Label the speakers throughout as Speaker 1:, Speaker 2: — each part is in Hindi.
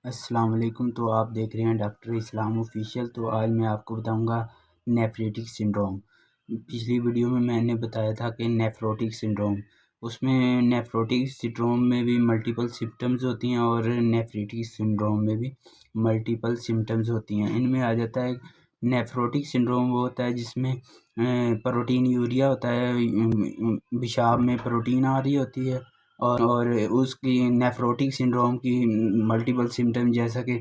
Speaker 1: अस्सलाम वालेकुम। तो आप देख रहे हैं डॉक्टर इस्लाम ऑफिशियल। तो आज मैं आपको बताऊंगा नेफ्रेटिक सिंड्रोम। पिछली वीडियो में मैंने बताया था कि नेफ्रोटिक सिंड्रोम, उसमें नेफ्रोटिक सिंड्रोम में भी मल्टीपल सिम्टम्स होती हैं और नेफ्रेटिक सिंड्रोम में भी मल्टीपल सिम्टम्स होती हैं। इनमें आ जाता है नेफ्रोटिक सिंड्रोम, वो होता है जिसमें प्रोटीन यूरिया होता है, पेशाब में प्रोटीन आ रही होती है। और उसकी नेफ्रोटिक सिंड्रोम की मल्टीपल सिम्टम जैसा कि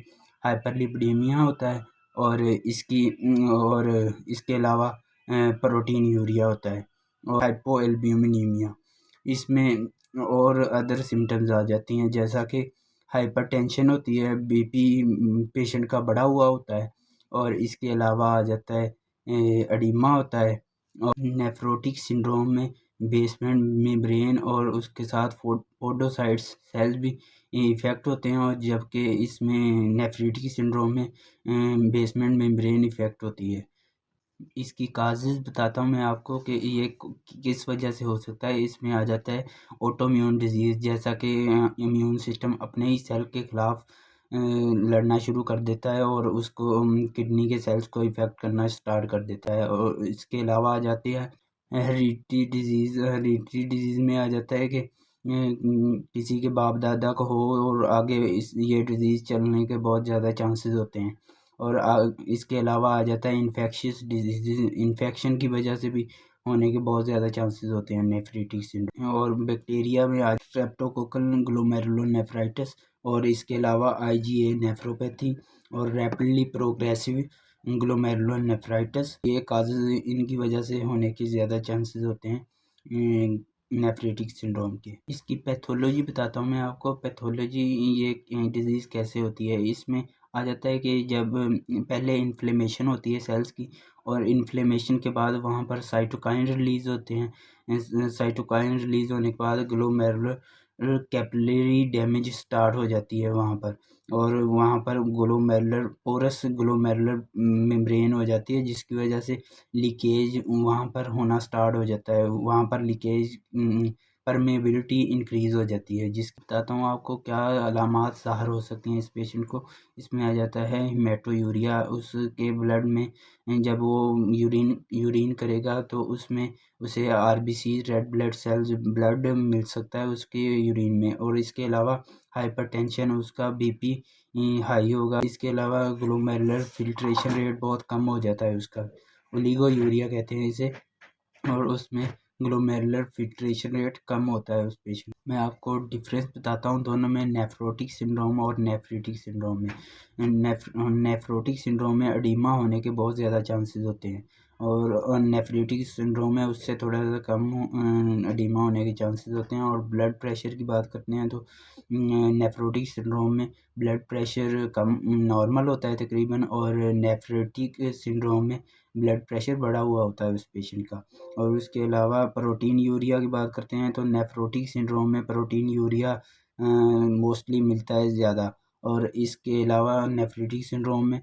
Speaker 1: हाइपरलिपिडेमिया होता है और इसके अलावा प्रोटीन यूरिया होता है और हाइपोएल्ब्यूमिनीमिया। इसमें और अदर सिम्टम्स आ जाती हैं जैसा कि हाइपरटेंशन होती है, बीपी पेशेंट का बढ़ा हुआ होता है। और इसके अलावा आ जाता है एडिमा होता है। और नेफ्रोटिक सिंड्रोम में बेसमेंट मेम्ब्रेन और उसके साथ पोडोसाइट्स सेल्स भी इफ़ेक्ट होते हैं, और जबकि इसमें नेफ्रेटिक सिंड्रोम में बेसमेंट मेम्ब्रेन इफ़ेक्ट होती है। इसकी काजेज़ बताता हूँ मैं आपको कि ये किस वजह से हो सकता है। इसमें आ जाता है ऑटोइम्यून डिजीज़, जैसा कि इम्यून सिस्टम अपने ही सेल के ख़िलाफ़ लड़ना शुरू कर देता है और उसको किडनी के सेल्स को इफ़ेक्ट करना स्टार्ट कर देता है। और इसके अलावा आ जाती है हेरिडिटी डिजीज़ में आ जाता है कि किसी के बाप दादा को हो और आगे ये डिज़ीज़ चलने के बहुत ज़्यादा चांसेस होते हैं। और इसके अलावा आ जाता है इन्फेक्शियस डिजीज़, इन्फेक्शन की वजह से भी होने के बहुत ज़्यादा चांसेस होते हैं नेफ्रेटिक सिंड्रोम। और बैक्टीरिया में आ स्ट्रेप्टोकोकल ग्लोमेरुलोनेफ्राइटिस, और इसके अलावा आईजीए नेफ्रोपैथी और रैपिडली प्रोग्रेसिव ग्लोमेरुलोनेफ्राइटिस, ये काजेज इनकी वजह से होने के ज़्यादा चांसेस होते हैं नेफ्रेटिक सिंड्रोम के। इसकी पैथोलॉजी बताता हूँ मैं आपको। पैथोलॉजी, ये डिज़ीज़ कैसे होती है, इसमें आ जाता है कि जब पहले इन्फ्लेमेशन होती है सेल्स की, और इन्फ्लेमेशन के बाद वहाँ पर साइटोकाइन रिलीज़ होते हैं। साइटोकाइन रिलीज़ होने के बाद ग्लोमेरुलर कैपिलरी डैमेज स्टार्ट हो जाती है वहाँ पर, और वहाँ पर पोरस ग्लोमेरुलर मेम्ब्रेन हो जाती है, जिसकी वजह से लीकेज वहाँ पर होना स्टार्ट हो जाता है। वहाँ पर लीकेज परमेबिलिटी इंक्रीज़ हो जाती है। बताता हूँ आपको क्या अलामात ज़ाहिर हो सकती हैं इस पेशेंट को। इसमें आ जाता है हेमेटोयूरिया, उसके ब्लड में जब वो यूरिन करेगा तो उसमें उसे RBC red blood cells blood मिल सकता है उसके यूरिन में। और इसके अलावा हाइपरटेंशन, उसका बीपी हाई होगा। इसके अलावा ग्लोमेरुलर फिल्ट्रेशन रेट बहुत कम हो जाता है उसका, ओलिगोयूरिया कहते हैं इसे। और उसमें ग्लोमेरुलर फिल्ट्रेशन रेट कम होता है उस पेशेंट। मैं आपको डिफरेंस बताता हूँ दोनों में, नेफ्रोटिक सिंड्रोम और नेफ्रेटिक सिंड्रोम में। नेफ्रोटिक सिंड्रोम में एडिमा होने के बहुत ज़्यादा चांसेस होते हैं, और नेफ्रेटिक सिंड्रोम में उससे थोड़ा सा कम एडिमा होने के चांसेस होते हैं। और ब्लड प्रेशर की बात करते हैं तो नेफ्रोटिक सिंड्रोम में ब्लड प्रेशर कम नॉर्मल होता है तकरीबन, और नेफ्रेटिक सिंड्रोम में ब्लड प्रेशर बढ़ा हुआ होता है उस पेशेंट का। और उसके अलावा प्रोटीन यूरिया की बात करते हैं तो नेफ्रोटिक सिंड्रोम में प्रोटीन यूरिया मोस्टली मिलता है ज़्यादा, और इसके अलावा नेफ्रेटिक सिंड्रोम में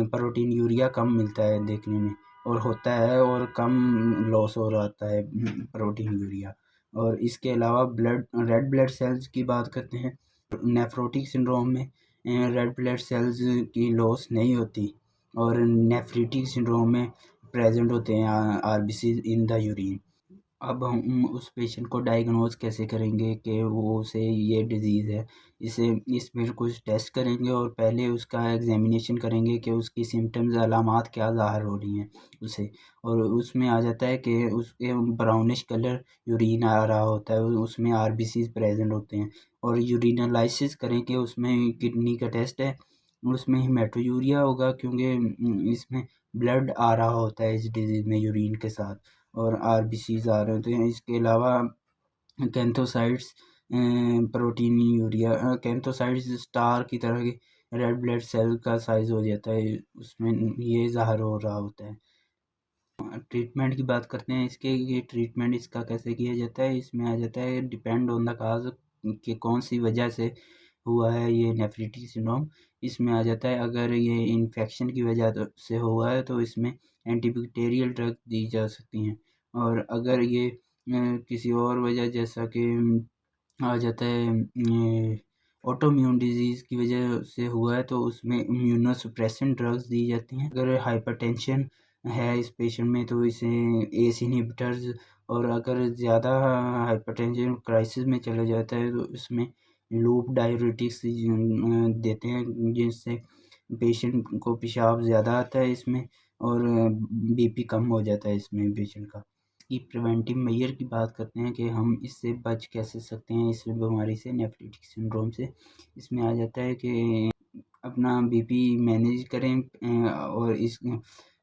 Speaker 1: प्रोटीन यूरिया कम मिलता है देखने में, और होता है और कम लॉस हो रहा है प्रोटीन यूरिया। और इसके अलावा रेड ब्लड सेल्स की बात करते हैं, नेफ्रोटिक सिंड्रोम में रेड ब्लड सेल्स की लॉस नहीं होती, और नेफ्रेटिक सिंड्रोम में प्रेजेंट होते हैं आरबीसी इन द यूरिन। अब हम उस पेशेंट को डायग्नोज कैसे करेंगे कि वो उसे ये डिज़ीज़ है। इसे इसमें कुछ टेस्ट करेंगे और पहले उसका एग्जामिनेशन करेंगे कि उसकी सिम्टम्स अलामात क्या ज़ाहिर हो रही हैं उसे। और उसमें आ जाता है कि उसके ब्राउनिश कलर यूरिन आ रहा होता है, उसमें आरबीसी प्रेजेंट होते हैं। और यूरिनालाइसिस करें कि उसमें किडनी का टेस्ट है, उसमें हेमेटोयूरिया होगा, क्योंकि इसमें ब्लड आ रहा होता है इस डिज़ीज़ में यूरिन के साथ, और आरबीसीज आ रहे होते हैं। इसके अलावा कैंथोसाइट्स प्रोटीन यूरिया कैंथोसाइट्स स्टार की तरह के रेड ब्लड सेल का साइज हो जाता है, उसमें ये ज़ाहिर हो रहा होता है। ट्रीटमेंट की बात करते हैं इसके, ये ट्रीटमेंट इसका कैसे किया जाता है। इसमें आ जाता है डिपेंड ऑन द काज कि कौन सी वजह से हुआ है ये नेफ्रेटिक सिंड्रोम। इसमें आ जाता है अगर ये इन्फेक्शन की वजह से हुआ है तो इसमें एंटीबैक्टीरियल ड्रग दी जा सकती हैं। और अगर ये किसी और वजह जैसा कि आ जाता है ऑटोइम्यून डिजीज़ की वजह से हुआ है तो उसमें इम्यूनोसप्रेसेंट ड्रग्स दी जाती हैं। अगर हाइपरटेंशन है इस पेशेंट में तो इसे एस इनहिबिटर्स, और अगर ज़्यादा हाइपरटेंशन क्राइसिस में चला जाता है तो इसमें लूप डाययूरेटिक्स देते हैं, जिससे पेशेंट को पेशाब ज़्यादा आता है इसमें, और बीपी कम हो जाता है इसमें पेशेंट का। इसकी प्रिवेंटिव मेजर की बात करते हैं कि हम इससे बच कैसे सकते हैं इस बीमारी से, नेफ्रोटिक सिंड्रोम से। इसमें आ जाता है कि अपना बीपी मैनेज करें और इस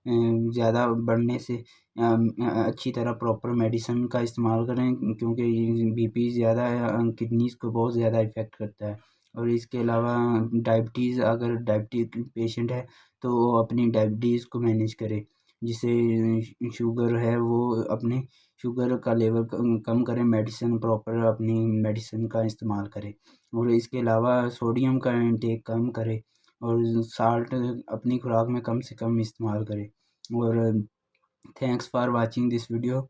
Speaker 1: ज़्यादा बढ़ने से अच्छी तरह प्रॉपर मेडिसिन का इस्तेमाल करें, क्योंकि बीपी ज़्यादा किडनीज़ को बहुत ज़्यादा इफ़ेक्ट करता है। और इसके अलावा डायबिटीज़, अगर डायबिटीज़ पेशेंट है तो वो अपनी डायबिटीज़ को मैनेज करे, जिसे शुगर है वो अपने शुगर का लेवल कम करें, मेडिसिन प्रॉपर अपनी मेडिसिन का इस्तेमाल करे, और इसके अलावा सोडियम का इंटेक कम करे, और साल्ट अपनी खुराक में कम से कम इस्तेमाल करें। और thanks for watching this video.